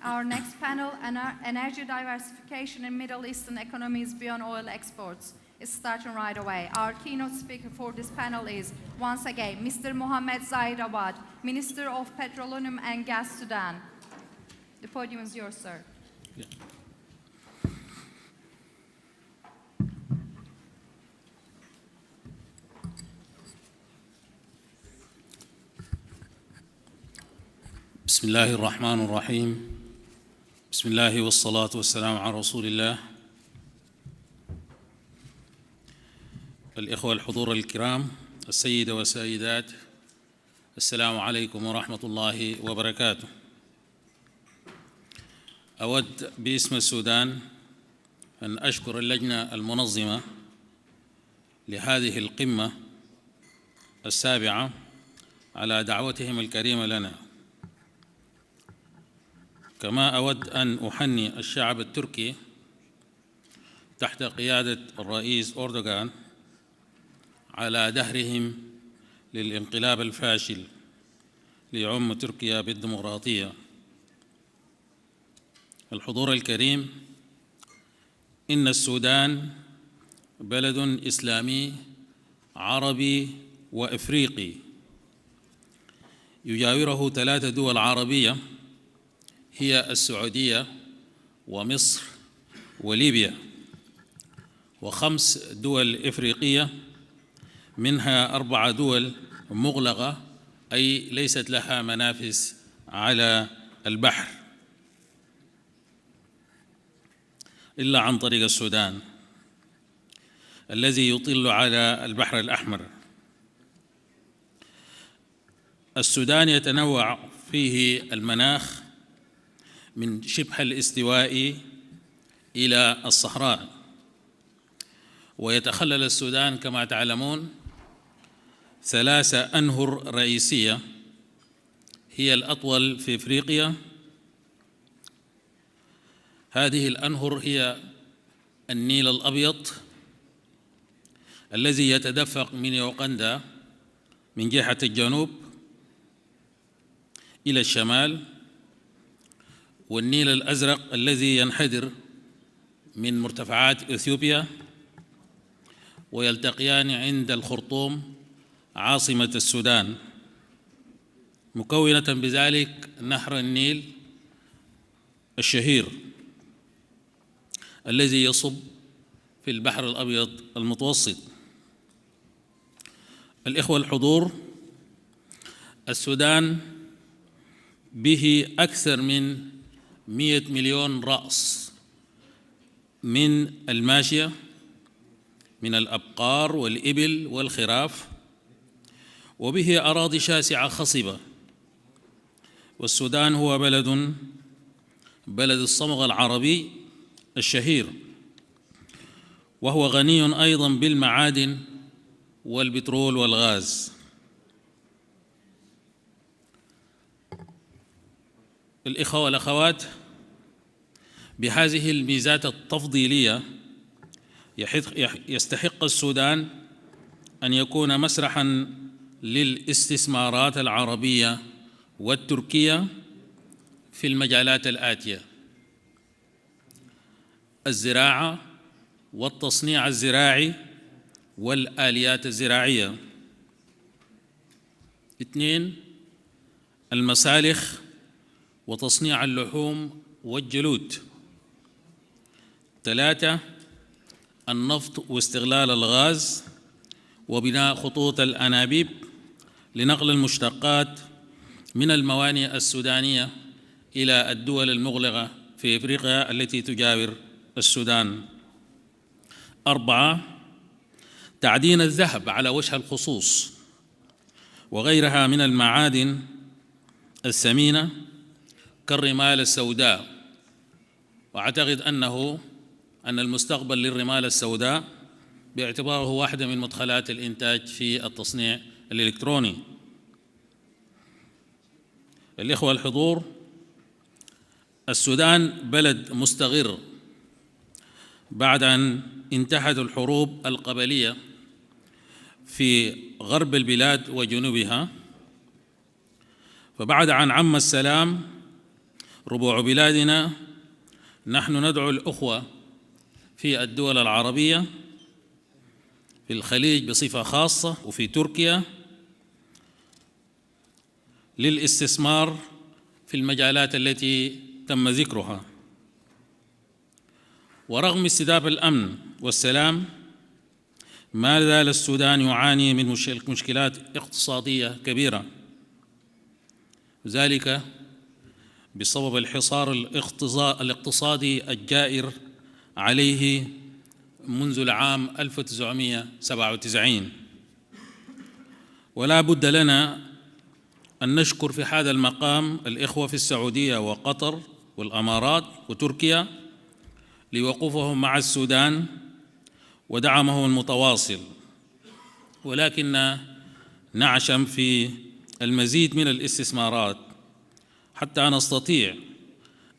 Our next panel, Energy Diversification in Middle Eastern Economies Beyond Oil Exports, is starting right away. Our keynote speaker for this panel is, once again, Mr. Muhammed Zayid Awad, Minister of Petroleum and Gas, Sudan. The podium is yours, sir. Yeah. بسم الله الرحمن الرحيم. بسم الله والصلاة والسلام على رسول الله. الإخوة الحضور الكرام، السيدة والسيدات، السلام عليكم ورحمة الله وبركاته. أود باسم السودان أن أشكر اللجنة المنظمة لهذه القمة السابعة على دعوتهم الكريمة لنا. كما أود أن أحني الشعب التركي تحت قيادة الرئيس أردوغان على دهرهم للانقلاب الفاشل ليعم تركيا بالديمقراطية. الحضور الكريم، إن السودان بلد إسلامي عربي وإفريقي يجاوره 3 دول عربية هي السعودية ومصر وليبيا، و5 دول إفريقية منها 4 دول مغلقة، أي ليست لها منافذ على البحر إلا عن طريق السودان الذي يطل على البحر الأحمر. السودان يتنوع فيه المناخ من شبه الاستوائي إلى الصحراء، ويتخلل السودان كما تعلمون 3 أنهر رئيسية هي الأطول في إفريقيا. هذه الأنهر هي النيل الأبيض الذي يتدفق من يوغندا من جهة الجنوب إلى الشمال، والنيل الأزرق الذي ينحدر من مرتفعات إثيوبيا ويلتقيان عند الخرطوم عاصمة السودان، مكونة بذلك نهر النيل الشهير الذي يصب في البحر الأبيض المتوسط. الإخوة الحضور، السودان به أكثر من 100 مليون رأس من الماشية، من الأبقار والإبل والخراف، وبه أراضي شاسعة خصبة. والسودان هو بلد الصمغ العربي الشهير، وهو غني أيضا بالمعادن والبترول والغاز. الإخوة والأخوات، بهذه الميزات التفضيلية يستحق السودان أن يكون مسرحاً للاستثمارات العربية والتركية في المجالات الآتية: الزراعة والتصنيع الزراعي والآليات الزراعية. 2. المسالخ وتصنيع اللحوم والجلود. 3. النفط واستغلال الغاز وبناء خطوط الأنابيب لنقل المشتقات من الموانئ السودانية إلى الدول المغلقة في إفريقيا التي تجاور السودان. 4. تعدين الذهب على وجه الخصوص وغيرها من المعادن الثمينة كالرمال السوداء، وأعتقد أن المستقبل للرمال السوداء باعتباره واحدة من مدخلات الإنتاج في التصنيع الإلكتروني. الإخوة الحضور، السودان بلد مستقر بعد أن انتهت الحروب القبلية في غرب البلاد وجنوبها، فبعد أن عم السلام ربوع بلادنا نحن ندعو الأخوة في الدول العربية في الخليج بصفة خاصة وفي تركيا للاستثمار في المجالات التي تم ذكرها. ورغم استتباب الأمن والسلام ما زال السودان يعاني من مشكلات اقتصادية كبيرة، ذلك بسبب الحصار الاقتصادي الجائر عليه منذ العام 1997. ولا بد لنا أن نشكر في هذا المقام الإخوة في السعودية وقطر والأمارات وتركيا لوقوفهم مع السودان ودعمه المتواصل، ولكن نعشم في المزيد من الاستثمارات حتى نستطيع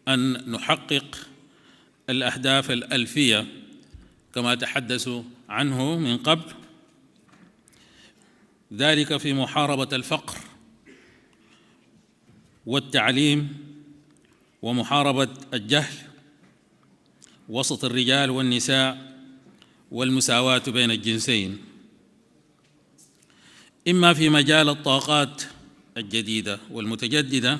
أن نحقق الأهداف الألفية كما تحدثوا عنه من قبل، ذلك في محاربة الفقر والتعليم ومحاربة الجهل وسط الرجال والنساء والمساواة بين الجنسين، إما في مجال الطاقات الجديدة والمتجددة،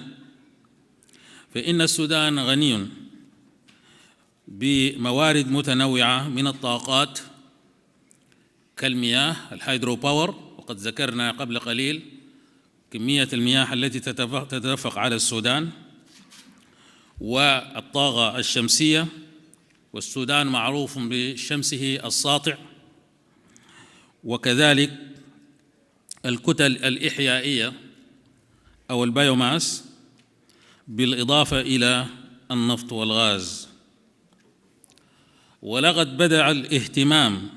فإن السودان غني بموارد متنوعة من الطاقات كالمياه الهيدرو باور، وقد ذكرنا قبل قليل كمية المياه التي تتدفق على السودان، والطاقة الشمسية، والسودان معروف بشمسه الساطع، وكذلك الكتل الإحيائية أو البيوماس، بالإضافة إلى النفط والغاز. ولقد بدأ الاهتمام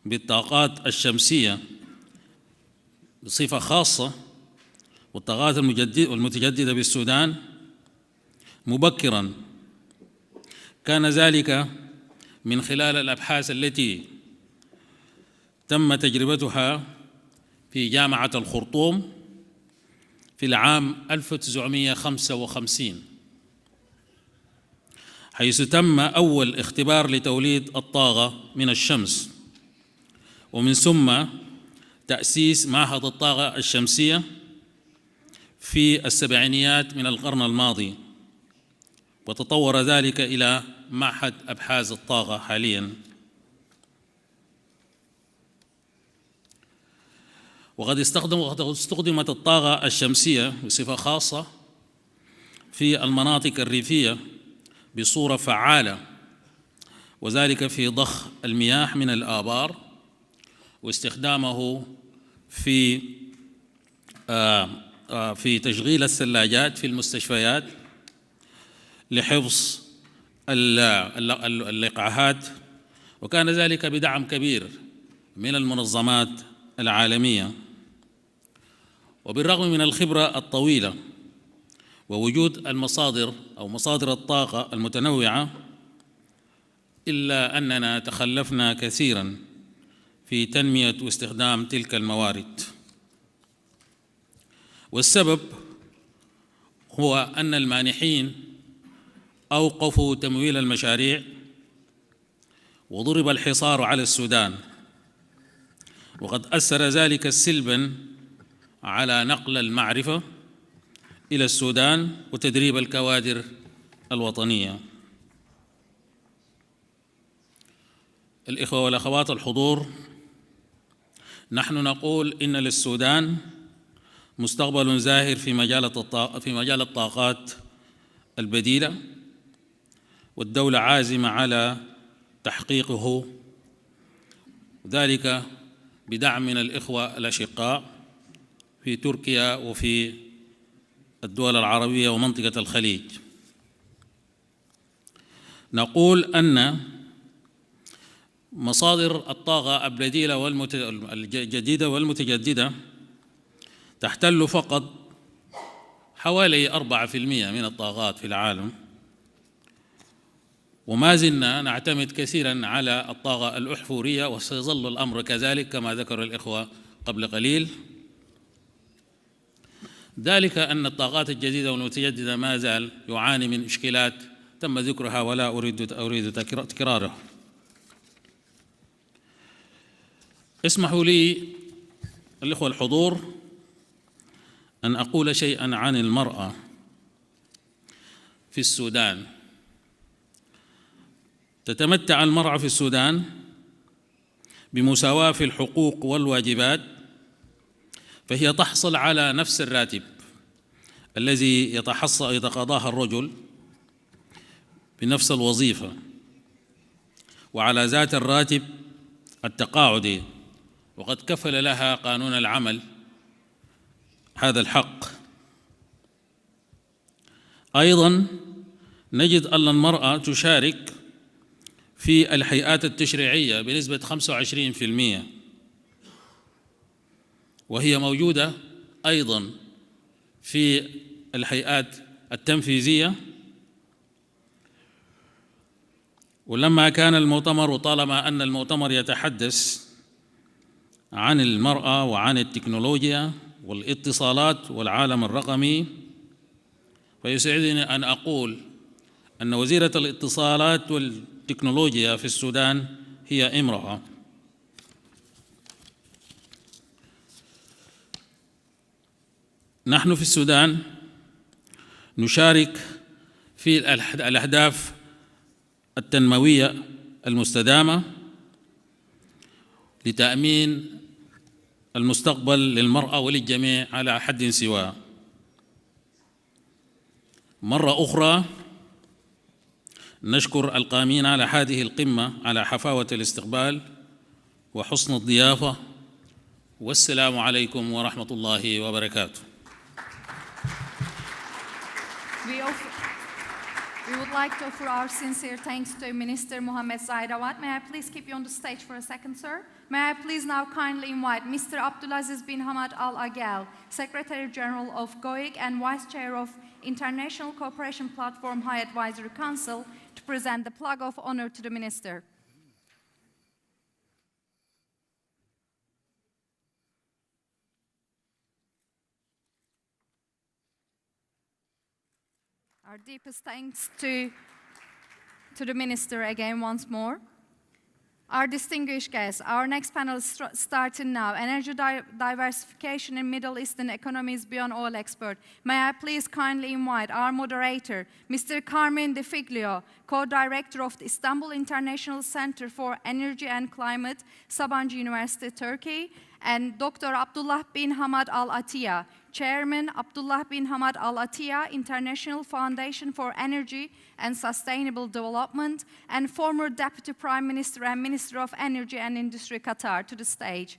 بالطاقات الشمسية بصفة خاصة والطاقات المتجددة بالسودان مبكراً. كان ذلك من خلال الأبحاث التي تم تجربتها في جامعة الخرطوم في العام 1955، حيث تم أول اختبار لتوليد الطاقة من الشمس، ومن ثم تأسيس معهد الطاقة الشمسية في السبعينيات من القرن الماضي، وتطور ذلك إلى معهد أبحاث الطاقة حالياً. وقد استخدمت الطاقة الشمسية بصفة خاصة في المناطق الريفية بصورة فعالة، وذلك في ضخ المياه من الآبار واستخدامه في تشغيل الثلاجات في المستشفيات لحفظ اللقاحات، وكان ذلك بدعم كبير من المنظمات العالمية. وبالرغم من الخبرة الطويلة ووجود المصادر أو مصادر الطاقة المتنوعة، إلا أننا تخلفنا كثيراً في تنمية واستخدام تلك الموارد. والسبب هو أن المانحين أوقفوا تمويل المشاريع، وضرب الحصار على السودان، وقد أثر ذلك سلباً على نقل المعرفة إلى السودان وتدريب الكوادر الوطنية. الإخوة والأخوات الحضور، نحن نقول إن للسودان مستقبل زاهر في مجال الطاقات البديلة، والدولة عازمة على تحقيقه، ذلك بدعم من الإخوة الأشقاء في تركيا وفي الدول العربية ومنطقة الخليج. نقول أن مصادر الطاقة البديلة الجديدة والمتجددة تحتل فقط حوالي 4% من الطاقات في العالم، وما زلنا نعتمد كثيراً على الطاقة الأحفورية، وسيظل الأمر كذلك كما ذكر الإخوة قبل قليل. ذلك أن الطاقات الجديدة والمتجددة ما زال يعاني من إشكالات تم ذكرها ولا أريد تكراره. اسمحوا لي الإخوة الحضور أن أقول شيئا عن المرأة في السودان. تتمتع المرأة في السودان بمساواة في الحقوق والواجبات، فهي تحصل على نفس الراتب الذي يتقاضاه الرجل بنفس الوظيفة، وعلى ذات الراتب التقاعدي، وقد كفل لها قانون العمل هذا الحق. أيضا نجد أن المرأة تشارك في الهيئات التشريعية بنسبة 25%، وهي موجودة أيضا في الهيئات التنفيذية. ولما كان المؤتمر، وطالما أن المؤتمر يتحدث عن المرأة وعن التكنولوجيا والاتصالات والعالم الرقمي، فيسعدني أن أقول أن وزيرة الاتصالات والتكنولوجيا في السودان هي امرأة. نحن في السودان نشارك في الأهداف التنموية المستدامة لتأمين المستقبل للمرأة وللجميع على حد سواء. مرة أخرى نشكر القائمين على هذه القمة على حفاوة الاستقبال وحسن الضيافة، والسلام عليكم ورحمة الله وبركاته. We would like to offer our sincere thanks to Minister Muhammed Zayid Awad. May I please keep you on the stage for a second, sir? May I please now kindly invite Mr. Abdulaziz bin Hamad Al-Agel, Secretary General of GOIC and Vice Chair of International Cooperation Platform High Advisory Council, to present the plug of honor to the Minister. Our deepest thanks to the Minister again once more. Our distinguished guests, our next panel is starting now. Energy diversification in Middle Eastern economies beyond oil export. May I please kindly invite our moderator, Mr. Carmine Difiglio, co-director of the Istanbul International Center for Energy and Climate, Sabancı University, Turkey, and Dr.Abdullah bin Hamad Al-Attiyah, Chairman Abdullah bin Hamad Al-Attiyah International Foundation for Energy and Sustainable Development, and former Deputy Prime Minister and Minister of Energy and Industry, Qatar, to the stage.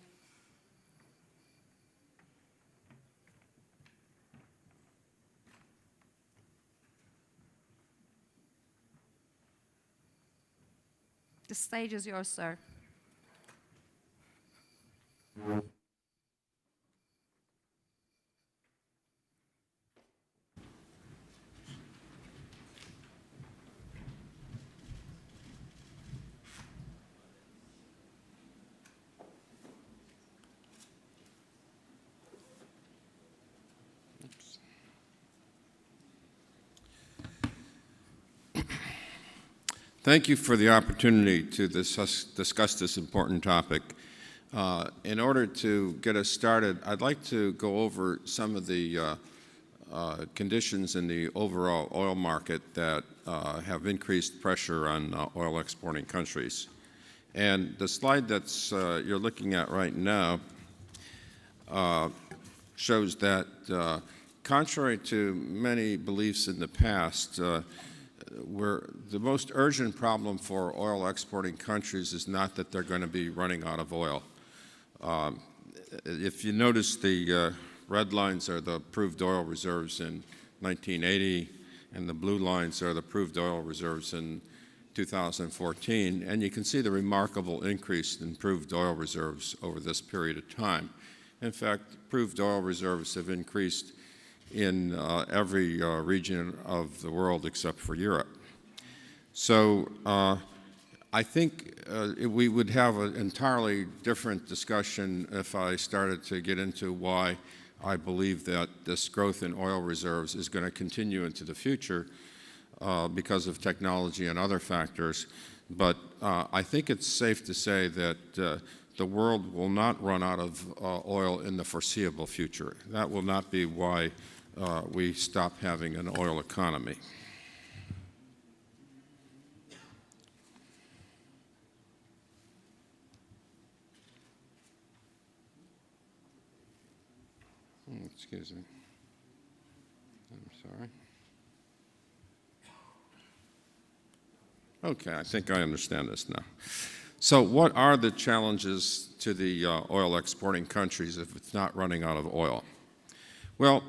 The stage is yours, sir. Thank you for the opportunity to discuss this important topic. In order to get us started, I'd like to go over some of the conditions in the overall oil market that have increased pressure on oil exporting countries. And the slide that's you're looking at right now shows that contrary to many beliefs in the past, the most urgent problem for oil exporting countries is not that they're going to be running out of oil. If you notice, the red lines are the proved oil reserves in 1980, and the blue lines are the proved oil reserves in 2014, and you can see the remarkable increase in proved oil reserves over this period of time. In fact, proved oil reserves have increased in every region of the world except for Europe. So I think we would have an entirely different discussion if I started to get into why I believe that this growth in oil reserves is going to continue into the future because of technology and other factors. But I think it's safe to say that the world will not run out of oil in the foreseeable future. That will not be why we stop having an oil economy. Excuse me. I'm sorry. Okay, I think I understand this now. So what are the challenges to the oil exporting countries if it's not running out of oil? Well,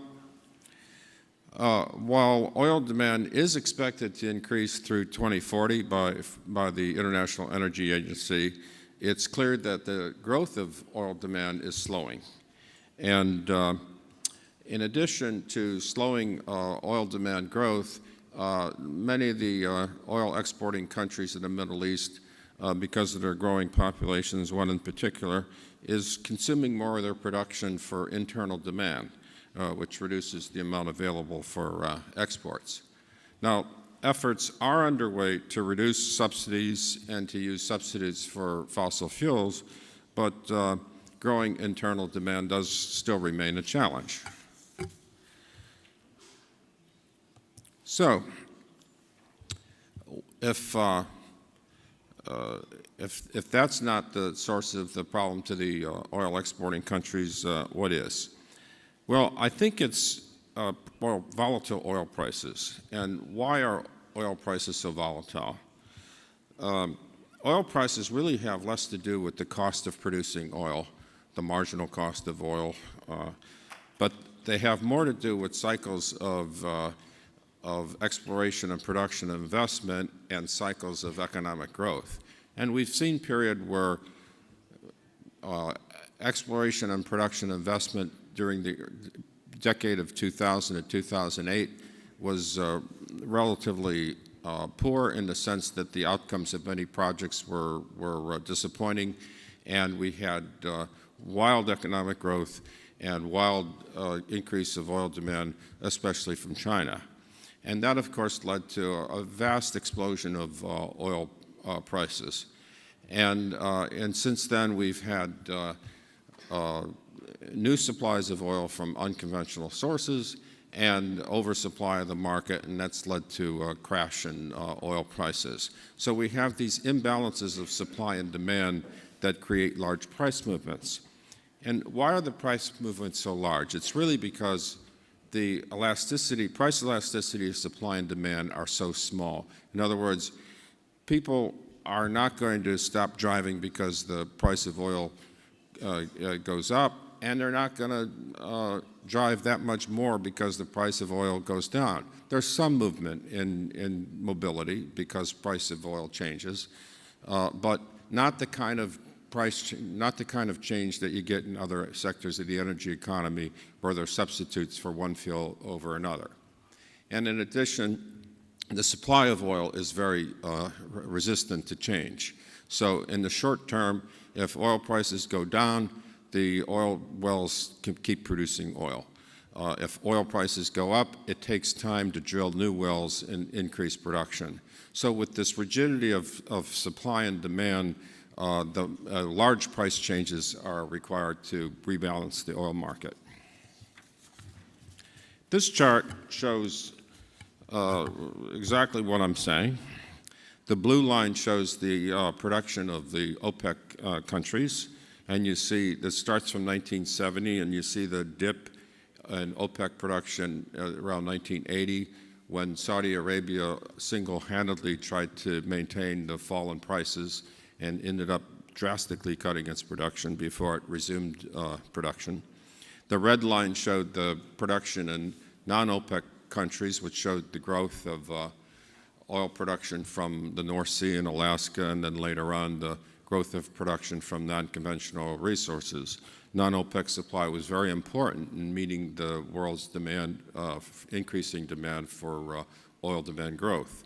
while oil demand is expected to increase through 2040 by the International Energy Agency, it's clear that the growth of oil demand is slowing. And in addition to slowing oil demand growth, many of the oil exporting countries in the Middle East, because of their growing populations, one in particular, is consuming more of their production for internal demand, which reduces the amount available for exports. Now, efforts are underway to reduce subsidies and to use subsidies for fossil fuels, but growing internal demand does still remain a challenge. So, if that's not the source of the problem to the oil exporting countries, what is? Well, I think it's volatile oil prices. And why are oil prices so volatile? Oil prices really have less to do with the cost of producing oil, the marginal cost of oil, but they have more to do with cycles of exploration and production and investment and cycles of economic growth. And we've seen a period where exploration and production investment during the decade of 2000 to 2008 was relatively poor in the sense that the outcomes of many projects were disappointing, and we had wild economic growth and wild increase of oil demand, especially from China. And that, of course, led to a vast explosion of oil prices. And since then, we've had new supplies of oil from unconventional sources and oversupply of the market, and that's led to a crash in oil prices. So we have these imbalances of supply and demand that create large price movements. And why are the price movements so large? It's really because the price elasticity of supply and demand are so small. In other words, people are not going to stop driving because the price of oil goes up, and they're not going to drive that much more because the price of oil goes down. There's some movement in mobility because price of oil changes, but not the kind of change that you get in other sectors of the energy economy where there are substitutes for one fuel over another. And in addition, the supply of oil is very resistant to change. So in the short term, if oil prices go down, the oil wells can keep producing oil. If oil prices go up, it takes time to drill new wells and increase production. So with this rigidity of supply and demand, large price changes are required to rebalance the oil market. This chart shows exactly what I'm saying. The blue line shows the production of the OPEC countries, and you see this starts from 1970, and you see the dip in OPEC production around 1980 when Saudi Arabia single-handedly tried to maintain the fall in prices and ended up drastically cutting its production before it resumed production. The red line showed the production in non-OPEC countries, which showed the growth of oil production from the North Sea and Alaska, and then later on the growth of production from non-conventional resources. Non-OPEC supply was very important in meeting the world's demand, increasing demand for oil demand growth.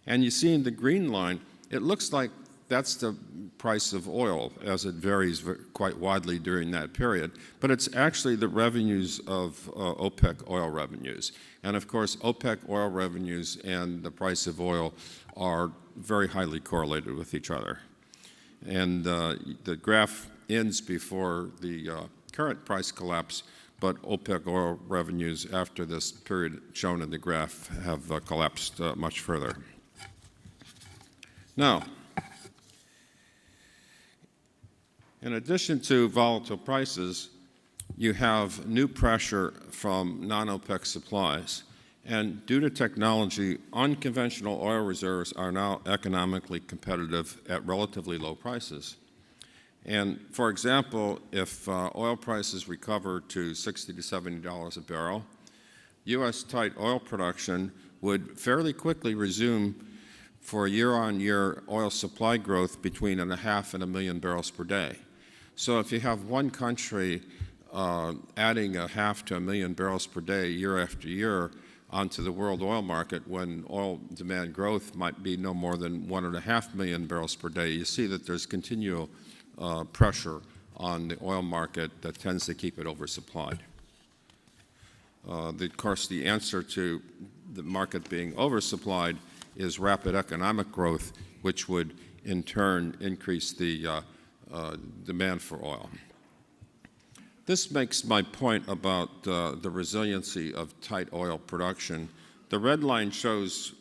And you see in the green line, it looks like that's the price of oil, as it varies quite widely during that period. But it's actually the revenues of OPEC oil revenues. And of course, OPEC oil revenues and the price of oil are very highly correlated with each other. And the graph ends before the current price collapse, but OPEC oil revenues after this period shown in the graph have collapsed much further. Now, in addition to volatile prices, you have new pressure from non-OPEC supplies. And due to technology, unconventional oil reserves are now economically competitive at relatively low prices. And for example, if oil prices recover to $60 to $70 a barrel, U.S. tight oil production would fairly quickly resume for year-on-year oil supply growth between 0.5 and 1 million barrels per day. So if you have one country adding 0.5 to 1 million barrels per day year after year onto the world oil market, when oil demand growth might be no more than 1.5 million barrels per day, you see that there's continual pressure on the oil market that tends to keep it oversupplied. Of course, the answer to the market being oversupplied is rapid economic growth, which would in turn increase the demand for oil. This makes my point about the resiliency of tight oil production. The red line shows,